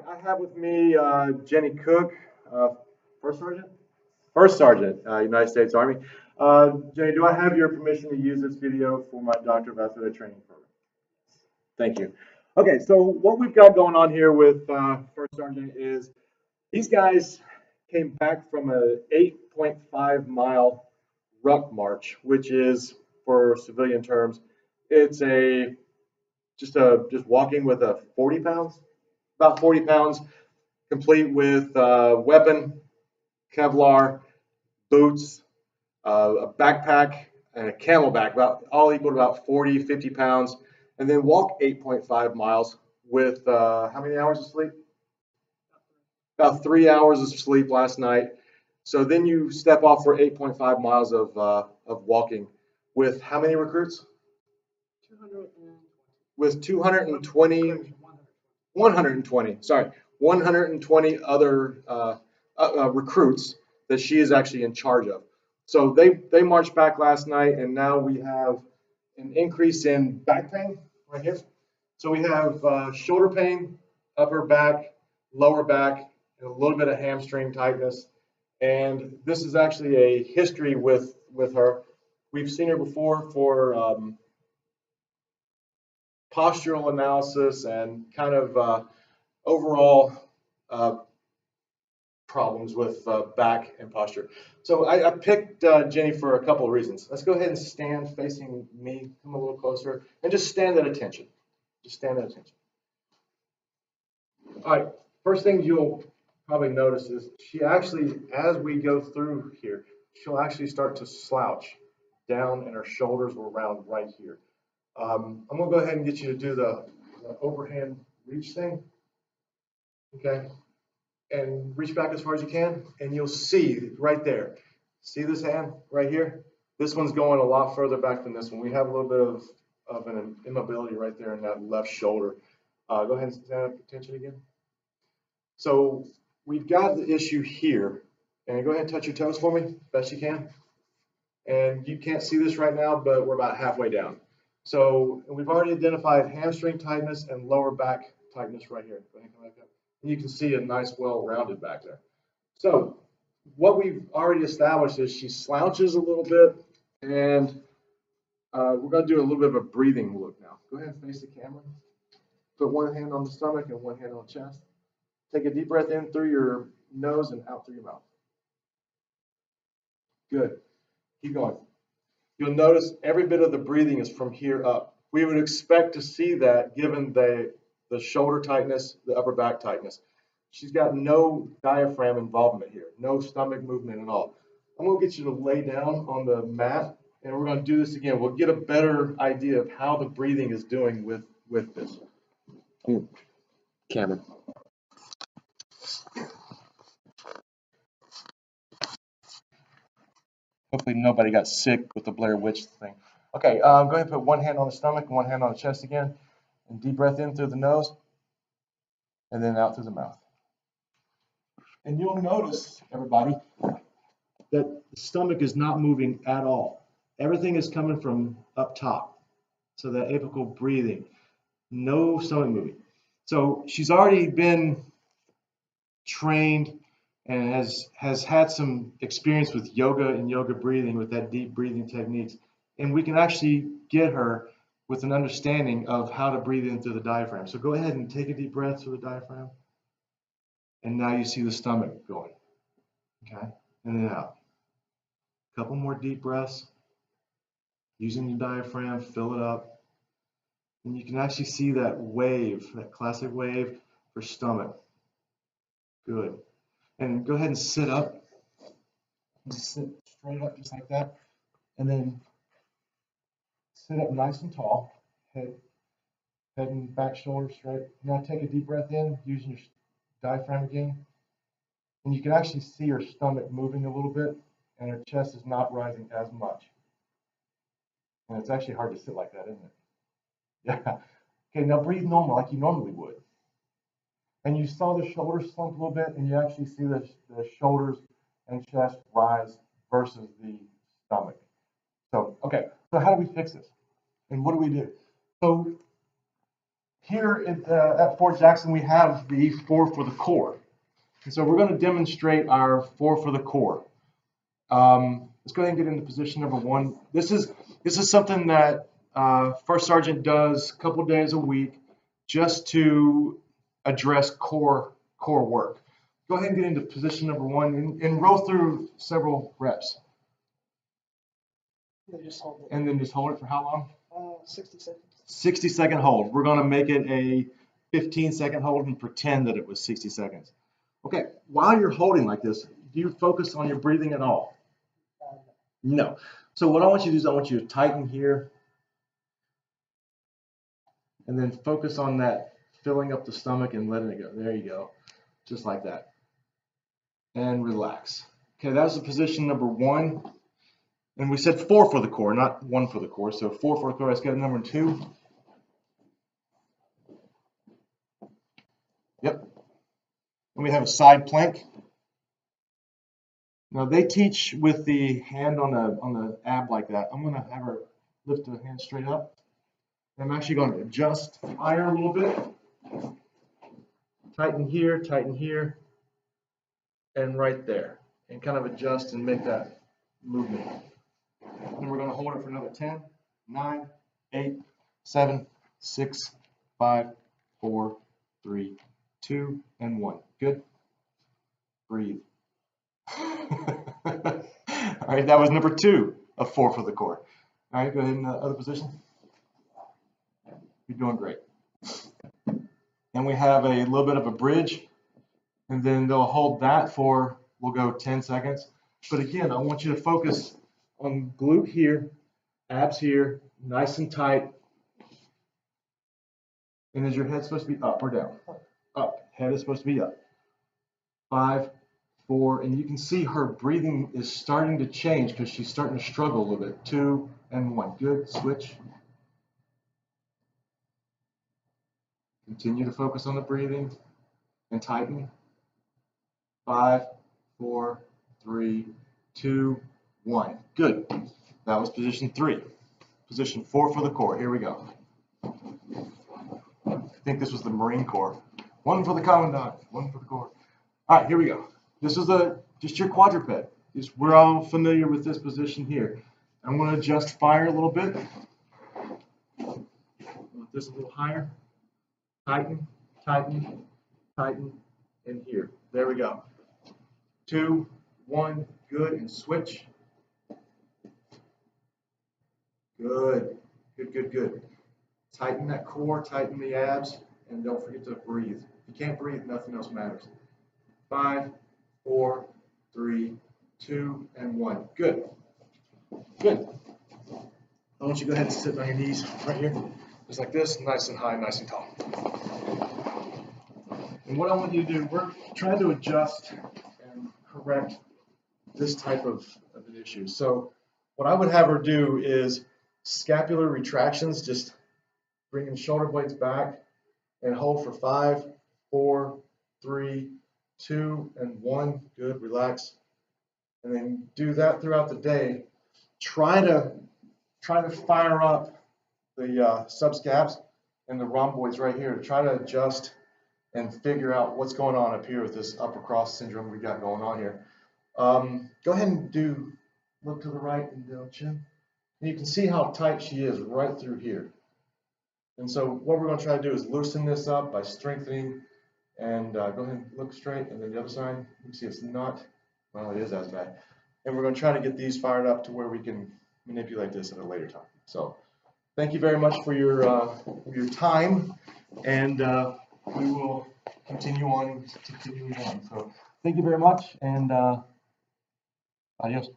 right, I have with me Jenny Cook, First Sergeant? First Sergeant, United States Army. Jenny, do I have your permission to use this video for my Doctor of Athletic Training program? Thank you. Okay, so what we've got going on here with First Sergeant is these guys came back from a 8.5 mile ruck march, which is, for civilian terms, it's a just walking with a 40 pounds, about 40 pounds, complete with weapon, Kevlar, boots, a backpack, and a camelback, about all equal to about 40, 50 pounds, and then walk 8.5 miles with how many hours of sleep? About 3 hours of sleep last night. So then you step off for 8.5 miles of walking with how many recruits? 200 with 220, 120, sorry, 120 other recruits that she is actually in charge of. So they marched back last night, and now we have an increase in back pain right here. So we have shoulder pain, upper back, lower back, and a little bit of hamstring tightness. And this is actually a history with her. We've seen her before for postural analysis and kind of overall problems with back and posture. So I picked Jenny for a couple of reasons. Let's go ahead and stand facing me, come a little closer, and just stand at attention. Just stand at attention. All right, first thing you'll probably notice is she actually, as we go through here, she'll actually start to slouch down and her shoulders will round right here. I'm gonna go ahead and get you to do the overhand reach thing, okay? And reach back as far as you can, and you'll see right there. See this hand right here? This one's going a lot further back than this one. We have a little bit of an immobility right there in that left shoulder. Go ahead and stand up, attention again. So we've got the issue here, and go ahead and touch your toes for me, best you can. And you can't see this right now, but we're about halfway down. So we've already identified hamstring tightness and lower back tightness right here. Go ahead and come back up. And you can see a nice, well-rounded back there. So what we've already established is she slouches a little bit, and we're going to do a little bit of a breathing look now. Go ahead and face the camera. Put one hand on the stomach and one hand on the chest. Take a deep breath in through your nose and out through your mouth. Good. Keep going. You'll notice every bit of the breathing is from here up. We would expect to see that given the shoulder tightness, the upper back tightness. She's got no diaphragm involvement here, no stomach movement at all. I'm going to get you to lay down on the mat, and we're going to do this again. We'll get a better idea of how the breathing is doing with this. Cameron. Hopefully nobody got sick with the Blair Witch thing. Okay, go ahead and put one hand on the stomach and one hand on the chest again. And deep breath in through the nose and then out through the mouth. And you'll notice, everybody, that the stomach is not moving at all. Everything is coming from up top. So that apical breathing, no stomach moving. So she's already been trained and has had some experience with yoga and yoga breathing with that deep breathing techniques. And we can actually get her with an understanding of how to breathe in through the diaphragm. So go ahead and take a deep breath through the diaphragm. And now you see the stomach going, okay? And then out. A couple more deep breaths. Using the diaphragm, fill it up. And you can actually see that wave, that classic wave for stomach. Good. And go ahead and sit up. Just sit straight up just like that. And then sit up nice and tall. Head and back shoulder straight. Now take a deep breath in using your diaphragm again. And you can actually see her stomach moving a little bit, and her chest is not rising as much. And it's actually hard to sit like that, isn't it? Yeah. Okay, now breathe normal like you normally would. And you saw the shoulders slump a little bit, and you actually see the shoulders and chest rise versus the stomach. So, okay, so how do we fix this? And what do we do? So here at Fort Jackson, we have the 4 for the core. And so we're going to demonstrate our 4 for the core. Let's go ahead and get into position number 1. This is something that First Sergeant does a couple days a week just to address core work. Go ahead and get into position number 1 and roll through several reps. And then just hold it for how long? 60 seconds. 60-second hold. We're going to make it a 15-second hold and pretend that it was 60 seconds. Okay, while you're holding like this, do you focus on your breathing at all? No. So what I want you to do is I want you to tighten here and then focus on that filling up the stomach and letting it go. There you go. Just like that. And relax. Okay, that was the position number 1. And we said 4 for the core, not 1 for the core. So 4 for the core. Let's get number 2. Yep. And we have a side plank. Now they teach with the hand on the ab like that. I'm going to have her lift the hand straight up. I'm actually going to adjust fire a little bit. Tighten here, and right there. And kind of adjust and make that movement. Then we're going to hold it for another 10, 9, 8, 7, 6, 5, 4, 3, 2, and 1. Good. Breathe. All right, that was number 2 of 4 for the core. All right, go ahead in the other position. You're doing great. And we have a little bit of a bridge, and then they'll hold that for, we'll go 10 seconds. But again, I want you to focus on glute here, abs here, nice and tight. And is your head supposed to be up or down? Up. Head is supposed to be up. 5, 4, and you can see her breathing is starting to change because she's starting to struggle a little bit. 2 and 1. Good. Switch. Continue to focus on the breathing and tighten. 5, 4, 3, 2, 1. Good. That was position 3. Position 4 for the core. Here we go. I think this was the Marine Corps. 1 for the Commandant, 1 for the Corps. All right, here we go. This is just your quadruped. We're all familiar with this position here. I'm going to adjust fire a little bit. Lift this a little higher. Tighten, tighten, tighten, and here. There we go. 2, 1, good, and switch. Good, good, good, good. Tighten that core, tighten the abs, and don't forget to breathe. If you can't breathe, nothing else matters. 5, 4, 3, 2, and 1. Good. Good. I want you to go ahead and sit on your knees right here. Just like this, nice and high, nice and tall. And what I want you to do, we're trying to adjust and correct this type of an issue. So what I would have her do is scapular retractions, just bringing the shoulder blades back and hold for 5, 4, 3, 2, and 1. Good, relax. And then do that throughout the day. Try to fire up the subscaps and the rhomboids right here to try to adjust and figure out what's going on up here with this upper cross syndrome we got going on here. Go ahead and look to the right and down chin. And you can see how tight she is right through here. And so what we're going to try to do is loosen this up by strengthening and go ahead and look straight, and then the other side, you can see it's not, well, it is as bad. And we're going to try to get these fired up to where we can manipulate this at a later time. So thank you very much for your time, and we will continue on. So thank you very much, and adios.